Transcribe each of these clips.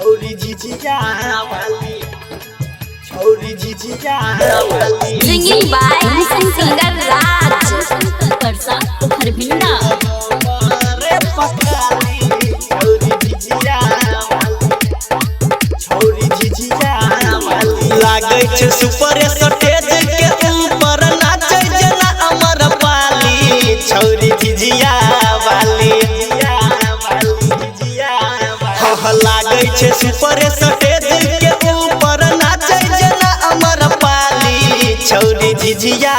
छौरी झिझिया वाली छौरी झिझिया वाली सिंगिंग बाय सिंगर राज परसा हरभिंडा रे पकाली छौरी झिझिया वाली लागै छै सुपर स्टेज के ऊपर नाचै जेना अमर पाली छौरी झिझिया वाली लागै छै सुपर स्टेज के ऊपर नाचै जेना अमर पाली छौरी झिझिया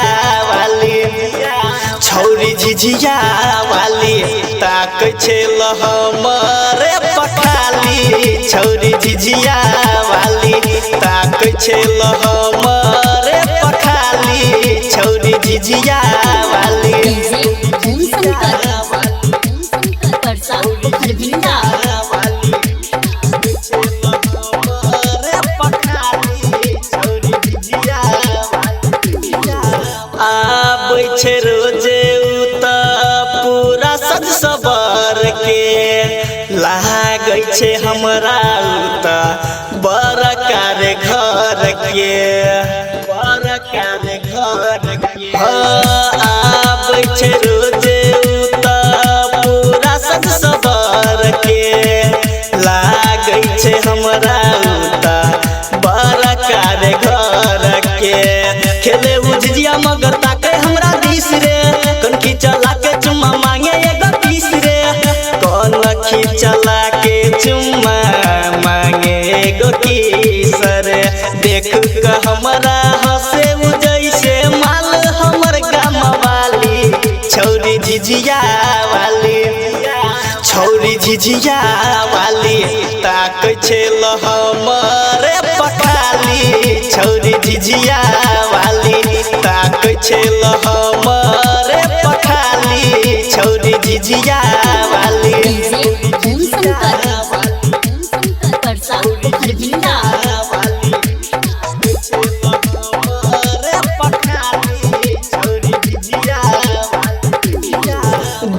वाली छौरी झिझिया वाली ताकै छै लहमरे पखाली छौरी झिझिया वाली ताकै छै लहमरे पखाली छौरी झिझिया वाली परसा हरभिंडा आबै छै रोजे उता पूरा सज सबर के लागै छै हमरा उता बड़का रे घर के आबै छै रोजे उता पूरा सज सबर के लागै छै हमरा उता बड़का रे घर के खेले उजिया मगर ताके हमरा दिस रे कन खिचला के चुम्मा मांगे एगो किस रे कन खिचला के चुम्मा मांगे एगो किस रे देख के हमरा हंसे जैसे माल हमर गाम वाली छौरी झिझिया वाली छौरी झिझिया वाली ताकै छै लहमरे पखाली छौरी झिझिया वाली ताकै छै लहमरे पखाली छौरी झिझिया वाली परसा हरभिंडा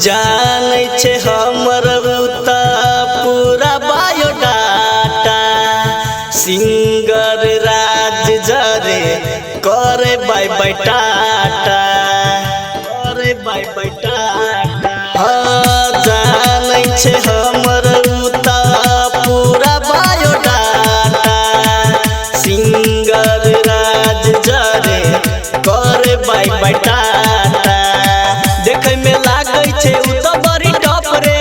जानै छै हमर उता पूरा बायोडाटा सिंगर राज जरे करे बाय बाय टाटा जानै छै हमर उता पूरा बायोडाटा सिंगर राज जरे करे बाय बाय टाटा देखै में लागै छै उ तो बड़ी टॉप रे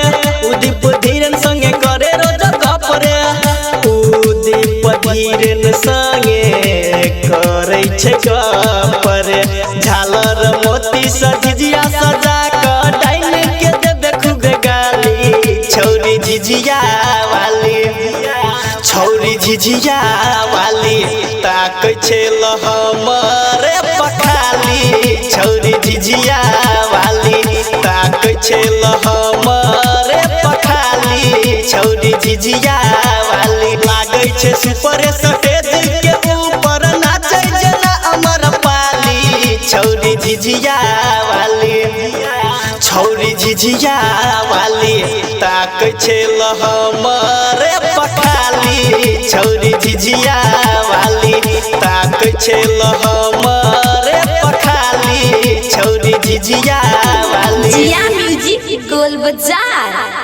उदीप धीरन संगे करे रोज गप रे उदीप धीरन संगे करे छै गप रे झालर मोती सजिया सजा क डाइन के देबे खूब गाली छौरी झिझिया वाली छौरी झिझिया वाली ताकै छै लहमरे पखाली छौरी झिझिया वाली ताकै छै लहमरे पखाली छौरी झिझिया वाली लागै छै सुपर स्टेज के ऊपर नाचै जेना अमर पाली छौरी झिझिया वाली छौरी झिझिया वाली ताकै छै लहमरे पखाली छौरी झिझिया वाली ताकै छै लहमरे पखाली छौरी झिझिया वाली जिया म्यूजिक गोल बाजार।